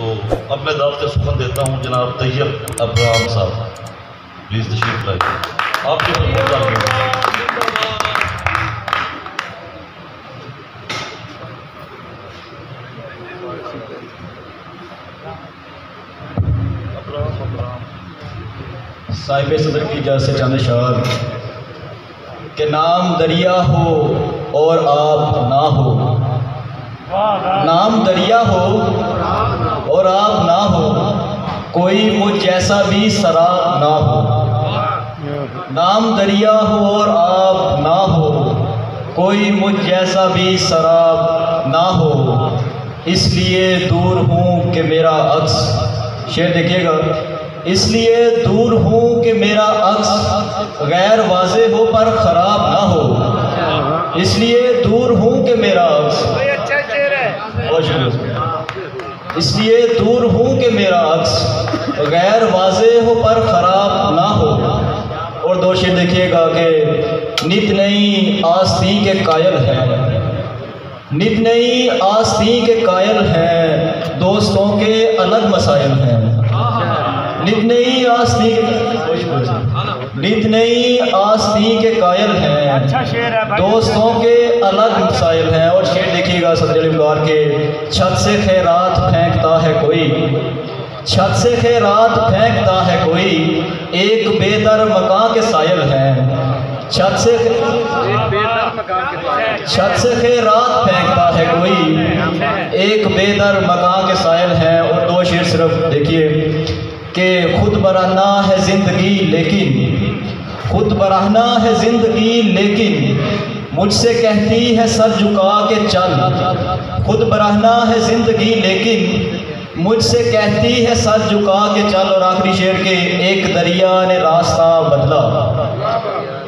تو اب میں دعوت سخن دیتا ہوں جناب طیب ابراہیم صاحب، پلیز تشریف لائیے. آپ کی صاحب صدر کی اجازت سے چند اشعار کہ نام دریا ہو اور آب نہ ہو، نام دریا ہو اور آب نہ ہو، کوئی مجھ جیسا بھی سراب نہ ہو. نام دریا ہو اور آب نہ ہو، کوئی مجھ جیسا بھی سراب نہ ہو، اس لیے دور ہوں کہ میرا عکس، شعر دیکھیے گا، اس لیے دور ہوں کہ میرا عکس غیر واضح ہو پر خراب نہ ہو، اس لیے دور ہوں کہ میرا عکس، اس لیے دور ہوں کہ میرا عکس غیر واضح ہو پر خراب نہ ہو. اور دو شعر دیکھیے گا کہ نت نئی آستی کے قائل ہے، نت نئی آستی کے قائل ہیں، دوستوں کے الگ مسائل ہیں. نت نئی آستی نت نئی آستی کے قائل ہیں، دوستوں کے الگ مسائل ہیں. اور شعر دیکھیے گا صدر علمدار کے، چھت سے خیرات پھینکتا ہے کوئی، چھت سے خیرات پھینکتا ہے کوئی، ایک بے در مکان کے سائل ہیں. چھت سے خیرات پھینکتا ہے کوئی، ایک بے در مکان کے سائل ہیں. اور دو شعر صرف دیکھیے کہ خود برہنہ ہے زندگی لیکن، خود برہنہ ہے زندگی لیکن، مجھ سے کہتی ہے سر جھکا کے چل. خود برہنہ ہے زندگی لیکن، مجھ سے کہتی ہے سر جھکا کے چل. اور آخری شعر کے، ایک دریا نے راستہ بدلا،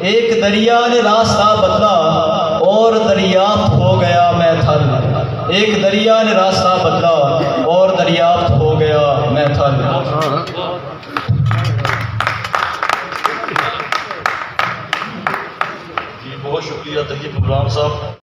ایک دریا نے راستہ بدلا اور دریافت ہو گیا میں تھل. ایک دریا نے راستہ بدلا اور دریافت ہو گیا میں تھل. جی بہت شکریہ طیب ابراہیم صاحب.